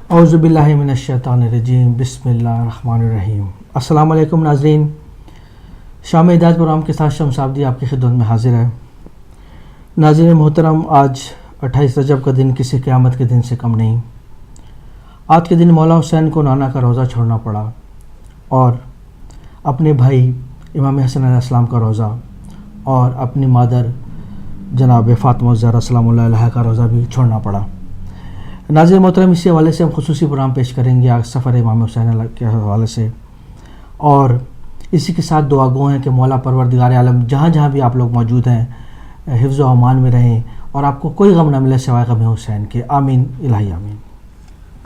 اعوذ باللہ من الشیطان الرجیم، بسم اللہ الرحمن الرحیم۔ السلام علیکم ناظرین، شام ہدایت پروگرام کے ساتھ شمس عابدی آپ کی خدمت میں حاضر ہے۔ ناظرین محترم، آج 28 رجب کا دن کسی قیامت کے دن سے کم نہیں۔ آج کے دن مولا حسین کو نانا کا روضہ چھوڑنا پڑا اور اپنے بھائی امام حسن علیہ السلام کا روضہ اور اپنی مادر جناب فاطمہ الزہرا سلام اللہ علیہا کا روضہ بھی چھوڑنا پڑا۔ ناظرین محترم، اسی حوالے سے ہم خصوصی پروگرام پیش کریں گے آج سفر امام حسین کے حوالے سے، اور اسی کے ساتھ دعا گو ہیں کہ مولا پروردگار عالم جہاں جہاں بھی آپ لوگ موجود ہیں حفظ و امان میں رہیں اور آپ کو کوئی غم نہ ملے سوائے غم حسین کے، آمین الہی آمین۔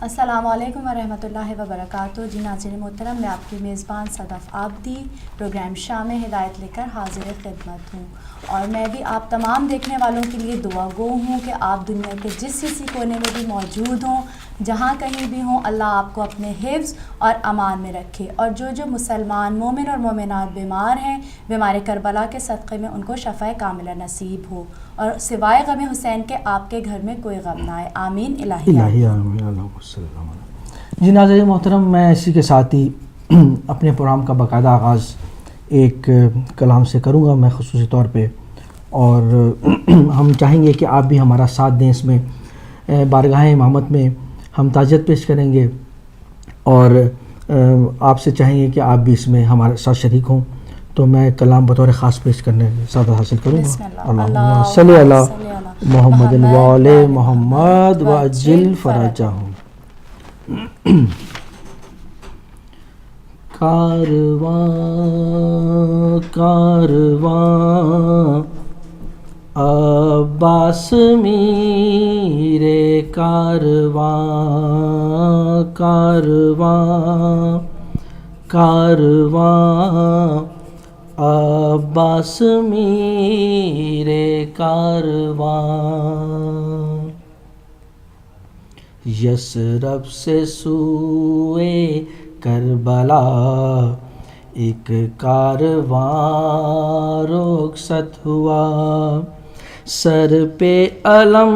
السلام علیکم ورحمۃ اللہ وبرکاتہ۔ جی ناظرین محترم، میں آپ کی میزبان صدف عابدی پروگرام شام ہدایت لے کر حاضر خدمت ہوں، اور میں بھی آپ تمام دیکھنے والوں کے لیے دعا گو ہوں کہ آپ دنیا کے جس کسی کونے میں بھی موجود ہوں، جہاں کہیں بھی ہوں، اللہ آپ کو اپنے حفظ اور امان میں رکھے، اور جو مسلمان مومن اور مومنات بیمار ہیں، بیمار کربلا کے صدقے میں ان کو شفاء کاملہ نصیب ہو، اور سوائے غم حسین کے آپ کے گھر میں کوئی غم نہ آئے، آمین الہی آمین۔ اللہم صلی اللہ علیہ وسلم۔ جی ناظرین محترم، میں اسی کے ساتھ ہی اپنے پروگرام کا باقاعدہ آغاز ایک کلام سے کروں گا میں خصوصی طور پہ، اور ہم چاہیں گے کہ آپ بھی ہمارا ساتھ دیں اس میں۔ بارگاہ امامت میں ہم تعزیت پیش کریں گے اور آپ سے چاہیں گے کہ آپ بھی اس میں ہمارے ساتھ شریک ہوں، تو میں کلام بطور خاص پیش کرنے سعادت حاصل کروں گا۔ اللہم صلی علی محمد وآل محمد وعجل فرجہم۔ کارواں کارواں عباس میرے کارواں کارواں کارواں عباس میرے کارواں، یثرب سے سوئے کربلا ایک کارواں رخصت ہوا، سر پہ علم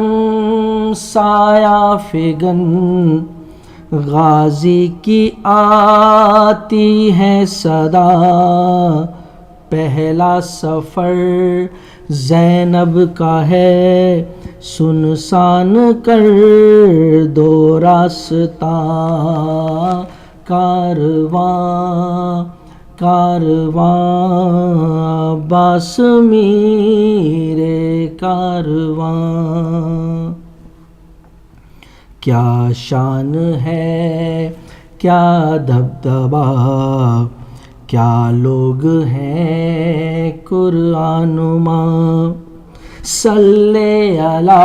سایہ فگن غازی کی آتی ہے صدا، پہلا سفر زینب کا ہے سنسان کر دو راستہ، کارواں کارواں عباس میرے کارواں، کیا شان ہے کیا دبدبہ کیا لوگ ہیں قرآن ماں، صلی علی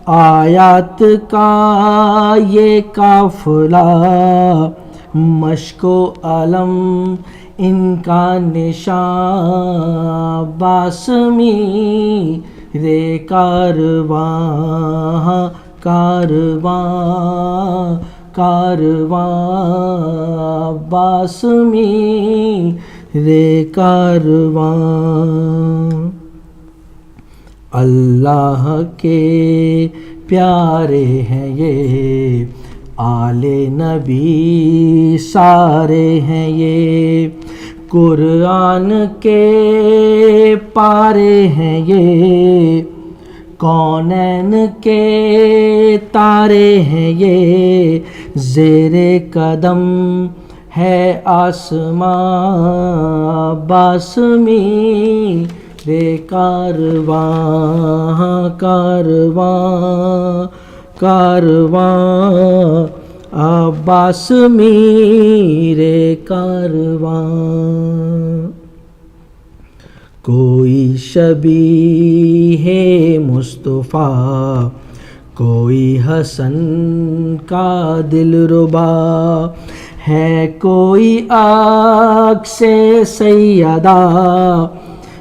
آیات کا یہ قافلہ، مشک و علم ان کا نشان، عباس میرے کارواں کارواں کارواں عباس میرے کارواں، اللہ کے پیارے ہیں یہ آل نبی سارے ہیں یہ، قرآن کے پارے ہیں یہ، کونین کے تارے ہیں یہ، زیر قدم ہے آسماں، عباس میرے کارواں کارواں کارواں عباس میرے کارواں، کوئی شبیہ ہے مصطفیٰ کوئی حسن کا دل ربا، ہے کوئی عکس سیدہ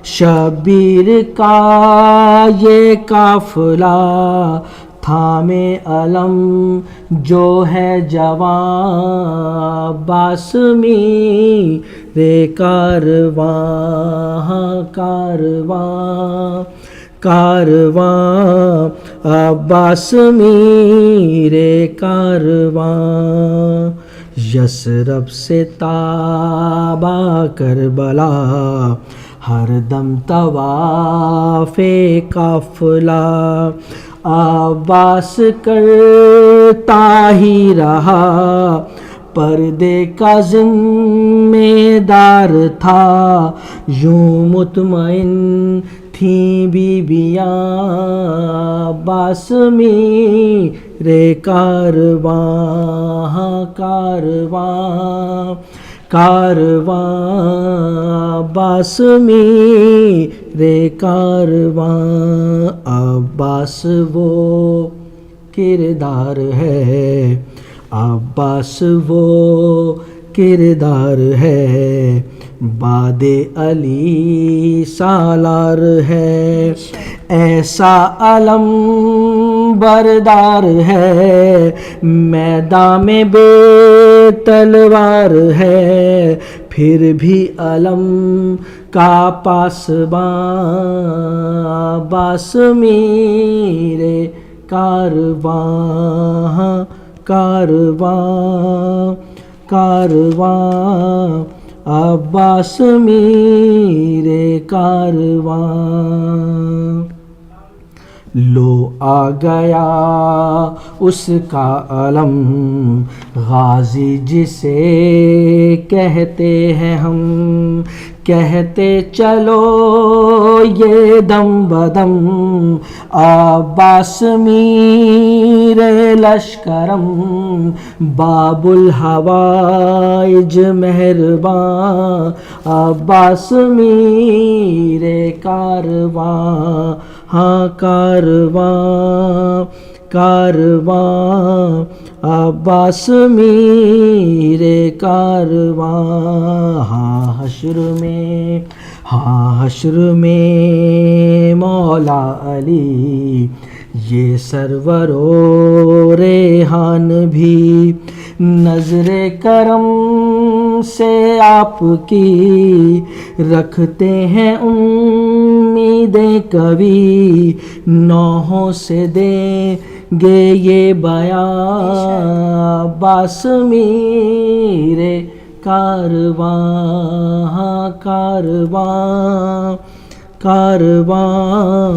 شبیر کا یہ قافلہ، تھامے علم جو ہے جواں، عباس میرے کارواں کارواں کارواں عباس میرے کارواں، یثرب سے تابا کربلا، ہر دم طواف قافلہ، عباس کرتا ہی رہا، پردے کا ذمہ دار تھا، یوں مطمئن تھیں بیویاں، عباس میرے کارواں، کارواں کارواں عباس میرے کارواں، عباس وہ کردار ہے، عباس وہ کردار ہے، باد علی سالار ہے، ایسا علم بردار ہے، میدان میں بے تلوار ہے، پھر بھی علم کا پاسباں، عباس میرے کارواں، کارواں کارواں عباس میرے کارواں، لو آ گیا اس کا علم، غازی جسے کہتے ہیں ہم، کہتے چلو یہ دم بدم، عباس میرے لشکرم، باب الحوائج مہرباں، عباس میرے کارواں، ہاں کارواں کارواں عباس میرے کارواں، ہاں حشر میں مولا علی، یہ سرور و ریحان بھی، نظر کرم سے آپ کی رکھتے ہیں امیدیں کبھی، نوحوں سے دیں گے یہ بیان، عباس میرے کارواں، کارواں کارواں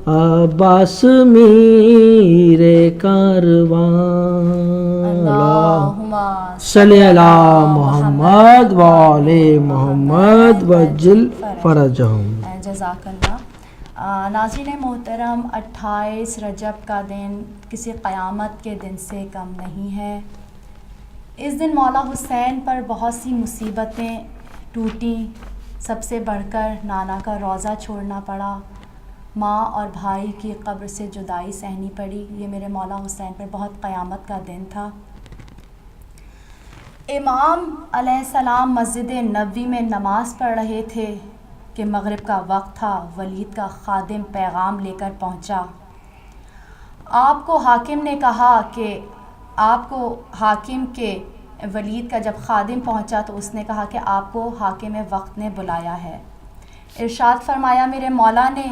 عباس میرے کارواں، اللہم صلی علی محمد و آل محمد وجل فرجہم۔ جزاک اللہ۔ ناظرین محترم، 28 رجب کا دن کسی قیامت کے دن سے کم نہیں ہے۔ اس دن مولا حسین پر بہت سی مصیبتیں ٹوٹیں، سب سے بڑھ کر نانا کا روضہ چھوڑنا پڑا، ماں اور بھائی کی قبر سے جدائی سہنی پڑی۔ یہ میرے مولا حسین پر بہت قیامت کا دن تھا۔ امام علیہ السلام مسجد نبوی میں نماز پڑھ رہے تھے کہ مغرب کا وقت تھا، ولید کا خادم پیغام لے کر پہنچا۔ آپ کو حاکم نے کہا کہ ولید کا جب خادم پہنچا تو اس نے کہا کہ آپ کو حاکم وقت نے بلایا ہے۔ ارشاد فرمایا میرے مولا نے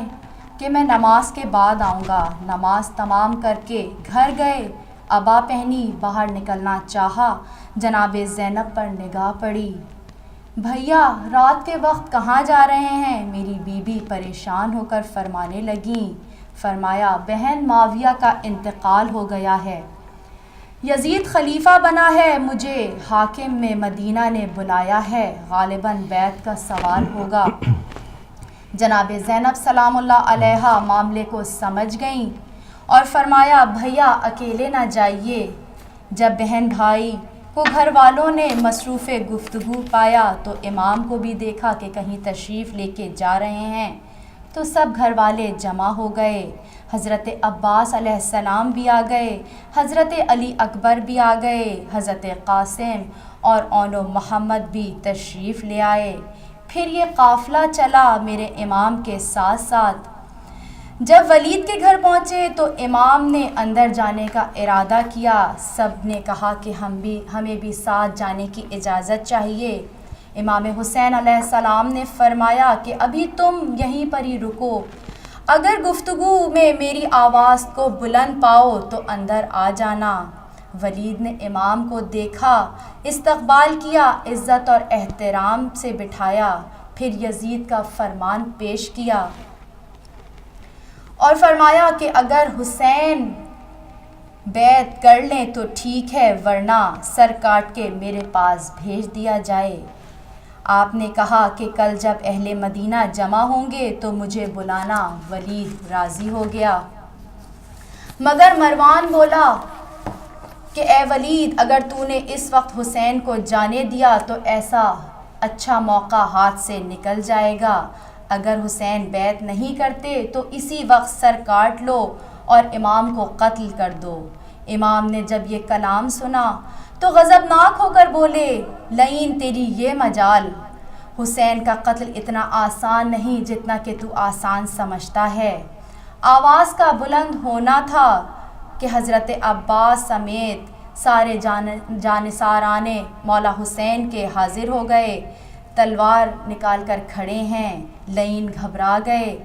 کہ میں نماز کے بعد آؤں گا۔ نماز تمام کر کے گھر گئے، عبا پہنی، باہر نکلنا چاہا، جناب زینب پر نگاہ پڑی۔ بھیا رات کے وقت کہاں جا رہے ہیں؟ میری بیوی پریشان ہو کر فرمانے لگیں۔ فرمایا بہن معاویہ کا انتقال ہو گیا ہے، یزید خلیفہ بنا ہے، مجھے حاکم میں مدینہ نے بلایا ہے، غالباً بیعت کا سوال ہوگا۔ جناب زینب سلام اللہ علیہا معاملے کو سمجھ گئیں اور فرمایا بھیا اکیلے نہ جائیے۔ جب بہن بھائی کو گھر والوں نے مصروف گفتگو پایا تو امام کو بھی دیکھا کہ کہیں تشریف لے کے جا رہے ہیں، تو سب گھر والے جمع ہو گئے۔ حضرت عباس علیہ السلام بھی آ گئے، حضرت علی اکبر بھی آ گئے، حضرت قاسم اور اونو محمد بھی تشریف لے آئے۔ پھر یہ قافلہ چلا میرے امام کے ساتھ ساتھ۔ جب ولید کے گھر پہنچے تو امام نے اندر جانے کا ارادہ کیا، سب نے کہا کہ ہمیں بھی ساتھ جانے کی اجازت چاہیے۔ امام حسین علیہ السلام نے فرمایا کہ ابھی تم یہیں پر ہی رکو، اگر گفتگو میں میری آواز کو بلند پاؤ تو اندر آ جانا۔ ولید نے امام کو دیکھا، استقبال کیا، عزت اور احترام سے بٹھایا، پھر یزید کا فرمان پیش کیا اور فرمایا کہ اگر حسین بیعت کر لیں تو ٹھیک ہے، ورنہ سر کاٹ کے میرے پاس بھیج دیا جائے۔ آپ نے کہا کہ کل جب اہل مدینہ جمع ہوں گے تو مجھے بلانا۔ ولید راضی ہو گیا، مگر مروان بولا کہ اے ولید، اگر تو نے اس وقت حسین کو جانے دیا تو ایسا اچھا موقع ہاتھ سے نکل جائے گا، اگر حسین بیعت نہیں کرتے تو اسی وقت سر کاٹ لو اور امام کو قتل کر دو۔ امام نے جب یہ کلام سنا تو غضبناک ہو کر بولے، لعین تیری یہ مجال، حسین کا قتل اتنا آسان نہیں جتنا کہ تو آسان سمجھتا ہے۔ آواز کا بلند ہونا تھا کہ حضرت عباس سمیت سارے جانثاران مولا حسین کے حاضر ہو گئے، تلوار نکال کر کھڑے ہیں، لعین گھبرا گئے۔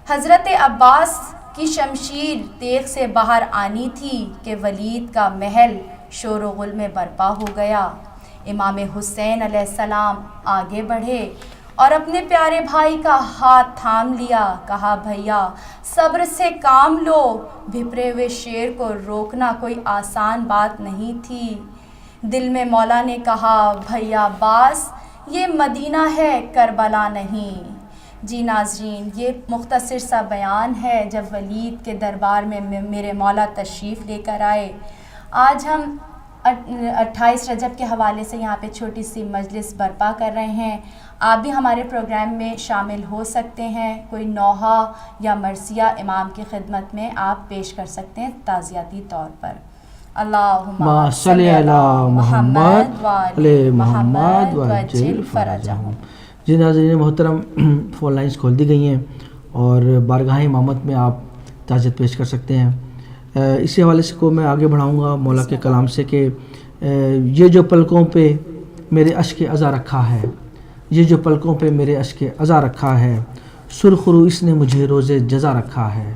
حضرت عباس کی شمشیر تیغ سے باہر آنی تھی کہ ولید کا محل شور و غل میں برپا ہو گیا۔ امام حسین علیہ السلام آگے بڑھے اور اپنے پیارے بھائی کا ہاتھ تھام لیا، کہا بھیا صبر سے کام لو، بھپرے ہوئے شیر کو روکنا کوئی آسان بات نہیں تھی۔ دل میں مولا نے کہا، بھیا عباس یہ مدینہ ہے، کربلا نہیں۔ جی ناظرین، یہ مختصر سا بیان ہے جب ولید کے دربار میں میرے مولا تشریف لے کر آئے۔ آج ہم 28 رجب کے حوالے سے یہاں پہ چھوٹی سی مجلس برپا کر رہے ہیں۔ آپ بھی ہمارے پروگرام میں شامل ہو سکتے ہیں، کوئی نوحہ یا مرثیہ امام کی خدمت میں آپ پیش کر سکتے ہیں تعزیتی طور پر۔ اللہم صلی علی محمد وعلی محمد وعجل فرجہم۔ جی ناظرین محترم، فون لائنز کھول دی گئی ہیں اور بارگاہ امامت میں آپ تعزیت پیش کر سکتے ہیں۔ اسی حوالے سے کو میں آگے بڑھاؤں گا مولا کے کلام سے کہ یہ جو پلکوں پہ میرے اشک عزا رکھا ہے، یہ جو پلکوں پہ میرے اشک عزا رکھا ہے، سرخ رو اس نے مجھے روز جزا رکھا ہے،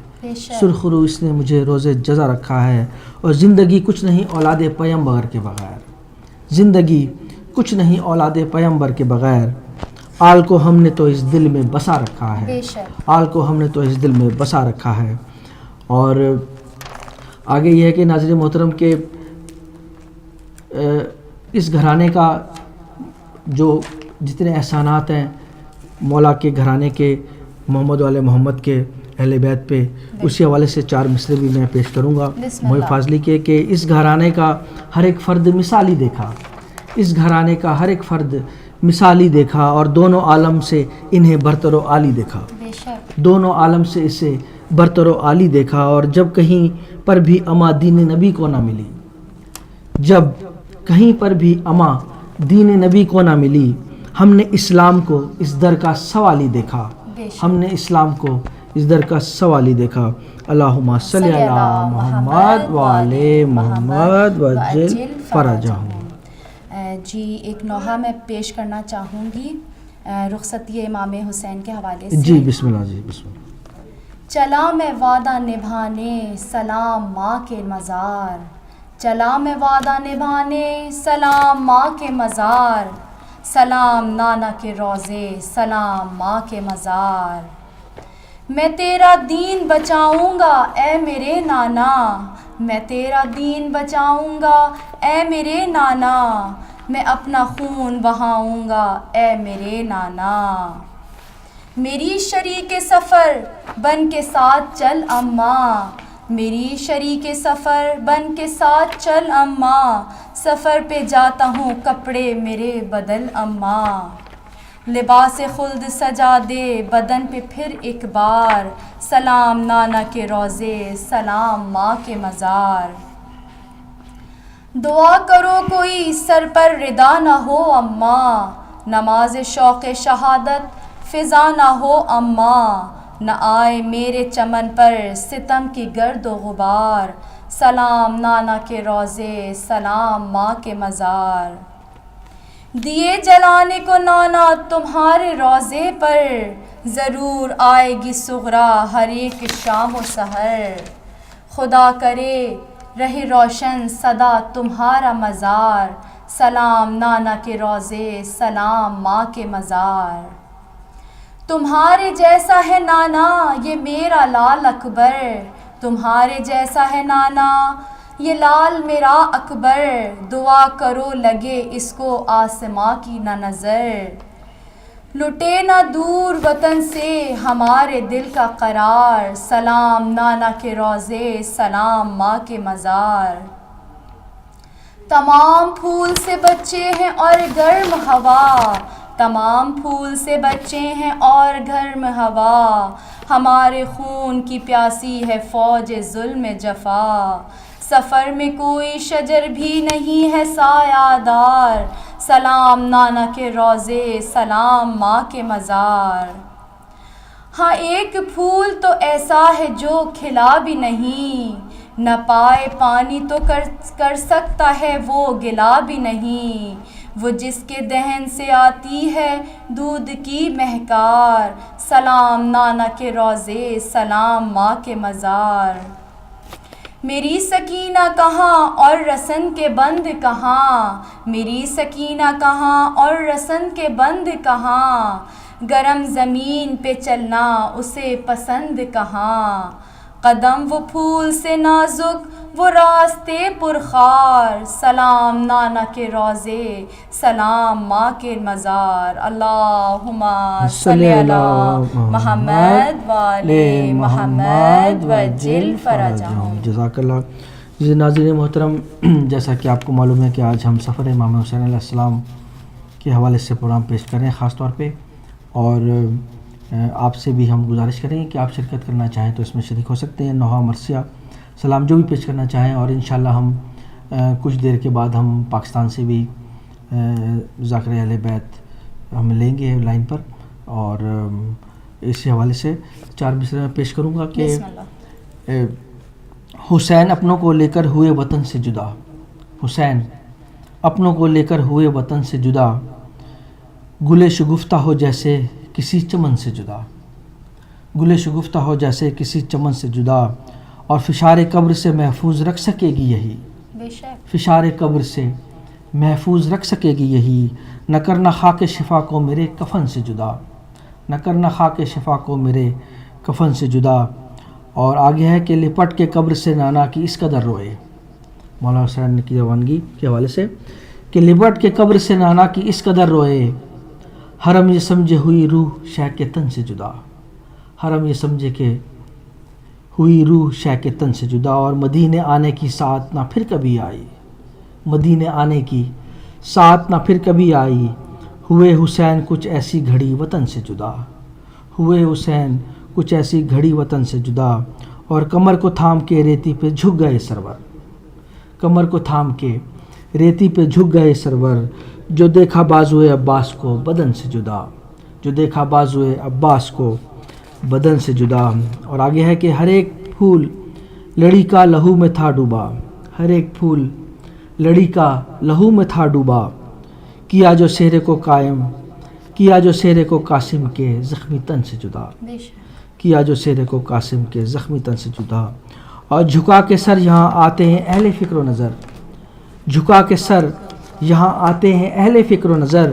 سرخ رو اس نے مجھے روز جزا رکھا ہے، اور زندگی کچھ نہیں اولاد پیغمبر کے بغیر، زندگی کچھ نہیں اولاد پیغمبر کے بغیر، آل کو ہم نے تو اس دل میں بسا رکھا ہے، آل کو ہم نے تو اس دل میں بسا رکھا ہے۔ اور آگے یہ ہے کہ ناظرین محترم کے اس گھرانے کا جو جتنے احسانات ہیں مولا کے گھرانے کے، محمد والے محمد کے، اہل بیت پہ، اسی حوالے سے 4 مصرے بھی میں پیش کروں گا محب فاضلی کے کہ اس گھرانے کا ہر ایک فرد مثالی دیکھا، اس گھرانے کا ہر ایک فرد مثالی دیکھا، اور دونوں عالم سے انہیں برتر و عالی دیکھا، دونوں عالم سے اسے برتر و عالی دیکھا۔ اور جب کہیں پر بھی اما دین نبی کو نہ ملی، جب کہیں پر بھی اما دین نبی کو نہ ملی، ہم نے اسلام کو اس در کا سوالی دیکھا، ہم نے اسلام کو اس در کا سوالی دیکھا۔ اللہم صلی علی محمد وعلی محمد وعجل فرجہم۔ جی ایک نوحہ میں پیش کرنا چاہوں گی رخصتی امام حسین کے حوالے سے۔ جی بسم اللہ، جی بسم اللہ۔ چلا میں وعدہ نبھانے سلام ماں کے مزار، چلا میں وعدہ نبھانے سلام ماں کے مزار، سلام نانا کے روضے سلام ماں کے مزار، میں تیرا دین بچاؤں گا اے میرے نانا، میں تیرا دین بچاؤں گا اے میرے نانا، میں اپنا خون بہاؤں گا اے میرے نانا، میری شریک سفر بن کے ساتھ چل اماں، میری شریک سفر بن کے ساتھ چل اماں، سفر پہ جاتا ہوں کپڑے میرے بدل اماں، لباس خلد سجا دے بدن پہ پھر ایک بار، سلام نانا کے روضے سلام ماں کے مزار، دعا کرو کوئی سر پر ردا نہ ہو اماں، نماز شوق شہادت فضا نہ ہو اماں، نہ آئے میرے چمن پر ستم کی گرد و غبار، سلام نانا کے روضے سلام ماں کے مزار، دیے جلانے کو نانا تمہارے روضے پر، ضرور آئے گی صغرا ہر ایک شام و سحر، خدا کرے رہے روشن سدا تمہارا مزار، سلام نانا کے روضے، سلام ماں کے مزار۔ تمہارے جیسا ہے نانا یہ میرا لال اکبر، تمہارے جیسا ہے نانا یہ لال میرا اکبر، دعا کرو لگے اس کو آسماں کی نہ نظر، لٹے نہ دور وطن سے ہمارے دل کا قرار، سلام نانا کے روضے، سلام ماں کے مزار۔ تمام پھول سے بچے ہیں اور گرم ہوا، تمام پھول سے بچے ہیں اور گرم ہوا، ہمارے خون کی پیاسی ہے فوج ظلم جفا، سفر میں کوئی شجر بھی نہیں ہے سایہ دار، سلام نانا کے روضے، سلام ماں کے مزار۔ ہاں ایک پھول تو ایسا ہے جو کھلا بھی نہیں، نہ پائے پانی تو کر سکتا ہے وہ گلا بھی نہیں، وہ جس کے دہن سے آتی ہے دودھ کی مہکار، سلام نانا کے روضے، سلام ماں کے مزار۔ میری سکینہ کہاں اور رسن کے بند کہاں، میری سکینہ کہاں اور رسن کے بند کہاں، گرم زمین پہ چلنا اسے پسند کہاں، قدم وہ پھول سے نازک وہ راستے پرخار، سلام نانا کے روضے، سلام ماں کے مزار۔ اللہم صلی علی محمد وآل محمد وجل فرجہم۔ جزاک اللہ۔ جی ناظرین محترم، جیسا کہ آپ کو معلوم ہے کہ آج ہم سفر امام حسین علیہ السلام کے حوالے سے پروگرام پیش کر رہے ہیں خاص طور پہ، اور آپ سے بھی ہم گزارش کریں گے کہ آپ شرکت کرنا چاہیں تو اس میں شریک ہو سکتے ہیں، نوحہ مرثیہ سلام جو بھی پیش کرنا چاہیں، اور انشاءاللہ ہم کچھ دیر کے بعد ہم پاکستان سے بھی ذاکر اہل بیت ہم لیں گے لائن پر، اور اسی حوالے سے چار مصرے میں پیش کروں گا کہ حسین اپنوں کو لے کر ہوئے وطن سے جدا، حسین اپنوں کو لے کر ہوئے وطن سے جدا، گلے شگفتہ ہو جیسے کسی چمن سے جدا، گلے شگفتہ ہو جیسے کسی چمن سے جدا، اور فشار قبر سے محفوظ رکھ سکے گی یہی، فشار قبر سے محفوظ رکھ سکے گی یہی، نہ کرنا خاک شفا کو میرے کفن سے جدا، نہ کرنا خاک شفا کو میرے کفن سے جدا۔ اور آگے ہے کہ لپٹ کے قبر سے نانا کی اس قدر روئے، مولانا حسین کی روانگی کے حوالے سے کہ لپٹ کے قبر سے نانا کی اس قدر روئے، حرم یہ سمجھے ہوئی روح شہ کے تن سے جدا، حرم یہ سمجھے کہ ہوئی روح شہ کے تن سے جدا، اور مدینے آنے کی ساعت نہ پھر کبھی آئی، مدینے آنے کی ساعت نہ پھر کبھی آئی، ہوئے حسین کچھ ایسی گھڑی وطن سے جدا، ہوئے حسین کچھ ایسی گھڑی وطن سے جدا، اور کمر کو تھام کے ریتی پہ جھک گئے سرور، کمر کو تھام کے ریتی پہ جھک گئے سرور، جو دیکھا بازوئے عباس کو بدن سے جدا، جو دیکھا بازوئے عباس کو بدن سے جدا۔ اور آگے ہے کہ ہر ایک پھول لڑی کا لہو میں تھا ڈوبا، ہر ایک پھول لڑی کا لہو میں تھا ڈوبا، کیا جو سہرے کو قائم، کیا جو سہرے کو قاسم کے زخمی تن سے جدا، کیا جو سہرے کو قاسم کے زخمی تن سے جدا۔ اور جھکا کے سر یہاں آتے ہیں اہل فکر و نظر، جھکا کے سر یہاں آتے ہیں اہل فکر و نظر،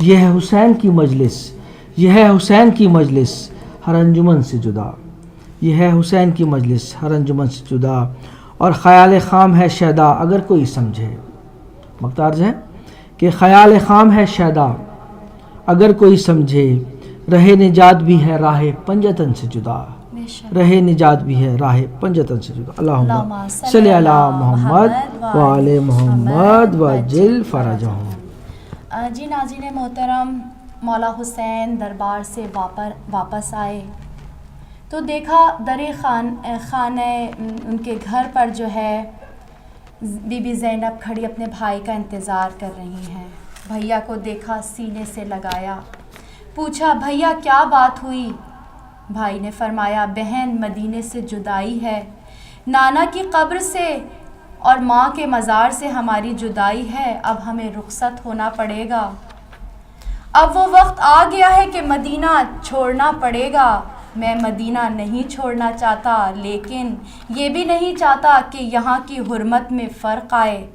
یہ ہے حسین کی مجلس، یہ ہے حسین کی مجلس ہر انجمن سے جدا، یہ ہے حسین کی مجلس ہر انجمن سے جدا، اور خیال خام ہے شیدا اگر کوئی سمجھے، مقتارز ہے کہ خیال خام ہے شیدا اگر کوئی سمجھے، رہے نجات بھی ہے راہ پنجتن سے جدا، رہے نجات بھی ہے راہ پنجتن سے جدا۔ اللہم صلی علی محمد وآل محمد وجل فرجہم۔ جی ناظرین محترم، مولا حسین دربار سے واپس آئے تو دیکھا در خانہ ان کے گھر پر جو ہے بی بی زینب کھڑی اپنے بھائی کا انتظار کر رہی ہیں۔ بھیا کو دیکھا، سینے سے لگایا، پوچھا بھیا کیا بات ہوئی؟ بھائی نے فرمایا بہن مدینے سے جدائی ہے، نانا کی قبر سے اور ماں کے مزار سے ہماری جدائی ہے، اب ہمیں رخصت ہونا پڑے گا۔ اب وہ وقت آ گیا ہے کہ مدینہ چھوڑنا پڑے گا۔ میں مدینہ نہیں چھوڑنا چاہتا، لیکن یہ بھی نہیں چاہتا کہ یہاں کی حرمت میں فرق آئے۔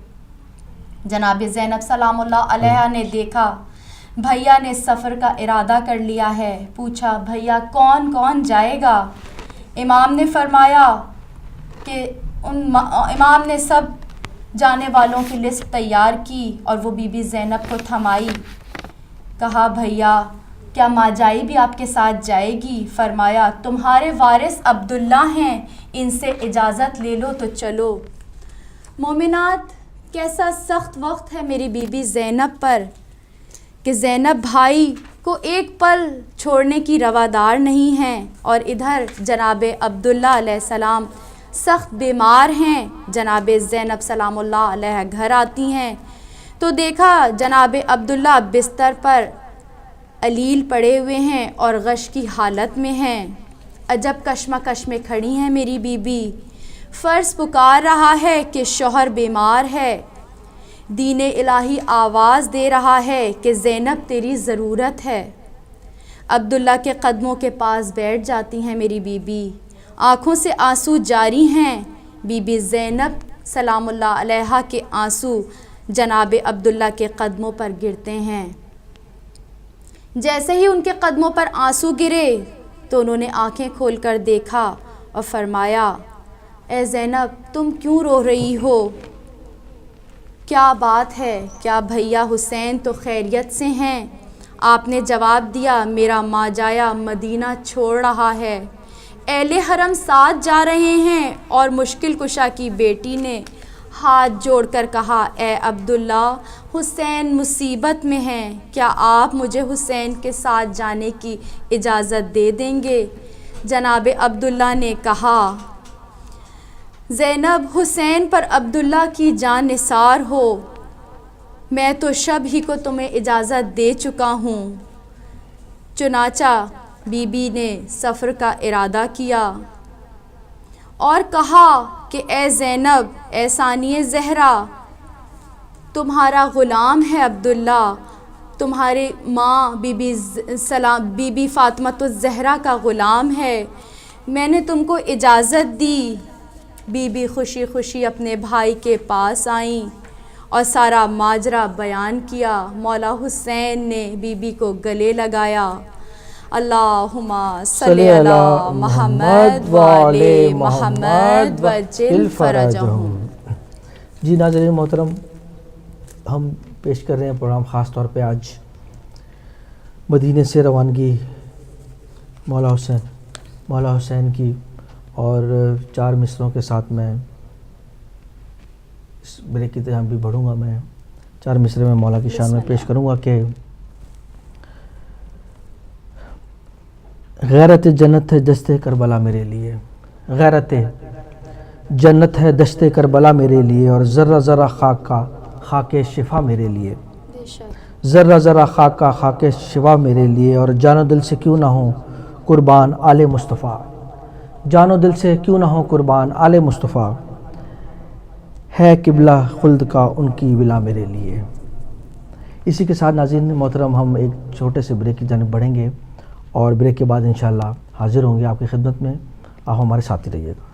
جناب زینب سلام اللہ علیہا نے دیکھا بھیا نے سفر کا ارادہ کر لیا ہے، پوچھا بھیا کون کون جائے گا؟ امام نے فرمایا کہ امام نے سب جانے والوں کی لسٹ تیار کی اور وہ بی بی زینب کو تھمائی۔ کہا بھیا کیا ماں جائی بھی آپ کے ساتھ جائے گی؟ فرمایا تمہارے وارث عبداللہ ہیں، ان سے اجازت لے لو تو چلو۔ مومنات، کیسا سخت وقت ہے میری بی بی زینب پر کہ زینب بھائی کو ایک پل چھوڑنے کی روادار نہیں ہیں، اور ادھر جناب عبداللہ علیہ السلام سخت بیمار ہیں۔ جناب زینب سلام اللہ علیہ گھر آتی ہیں تو دیکھا جناب عبداللہ بستر پر علیل پڑے ہوئے ہیں اور غش کی حالت میں ہیں۔ عجب کشمکش میں کھڑی ہیں میری بی بی۔ فرض پکار رہا ہے کہ شوہر بیمار ہے، دین الہی آواز دے رہا ہے کہ زینب تیری ضرورت ہے۔ عبداللہ کے قدموں کے پاس بیٹھ جاتی ہیں میری بی بی، آنکھوں سے آنسو جاری ہیں۔ بی بی زینب سلام اللہ علیہا کے آنسو جناب عبداللہ کے قدموں پر گرتے ہیں۔ جیسے ہی ان کے قدموں پر آنسو گرے تو انہوں نے آنکھیں کھول کر دیکھا اور فرمایا اے زینب تم کیوں رو رہی ہو؟ کیا بات ہے؟ کیا بھیا حسین تو خیریت سے ہیں؟ آپ نے جواب دیا میرا ماجایا مدینہ چھوڑ رہا ہے، اہل حرم ساتھ جا رہے ہیں۔ اور مشکل کشا کی بیٹی نے ہاتھ جوڑ کر کہا اے عبداللہ حسین مصیبت میں ہیں، کیا آپ مجھے حسین کے ساتھ جانے کی اجازت دے دیں گے؟ جناب عبداللہ نے کہا زینب حسین پر عبداللہ کی جان نثار ہو، میں تو شب ہی کو تمہیں اجازت دے چکا ہوں۔ چنانچہ بی بی نے سفر کا ارادہ کیا اور کہا کہ اے زینب اے ثانی زہرا، تمہارا غلام ہے عبداللہ، تمہاری ماں بی بی فاطمۃ الزہرا کا غلام ہے، میں نے تم کو اجازت دی۔ بی بی خوشی خوشی اپنے بھائی کے پاس آئیں اور سارا ماجرا بیان کیا۔ مولا حسین نے بی بی کو گلے لگایا، اللہم صلی علی محمد وآل محمد وجل فرجہم۔ جی ناظرین محترم، ہم پیش کر رہے ہیں پروگرام خاص طور پہ آج مدینے سے روانگی مولا حسین کی، اور 4 مصروں کے ساتھ میں اس بریک کی طرح بھی بڑھوں گا۔ میں 4 مصرے میں مولا کی شان میں پیش کروں گا کہ غیرت جنت ہے دشت کربلا میرے لیے، غیرت جنت ہے دشت کربلا میرے لیے، اور ذرہ ذرہ خاک کا خاک شفا میرے لیے، ذرہ ذرہ خاک کا خاک شفا میرے لیے، اور جان و دل سے کیوں نہ ہوں قربان آل مصطفیٰ، جان و دل سے کیوں نہ ہوں قربان آل مصطفیٰ، ہے قبلہ خلد کا ان کی ولا میرے لیے۔ اسی کے ساتھ ناظرین محترم ہم ایک چھوٹے سے بریک کی جانب بڑھیں گے، اور بریک کے بعد انشاءاللہ حاضر ہوں گے آپ کی خدمت میں۔ آپ ہمارے ساتھ ہی رہیے گا۔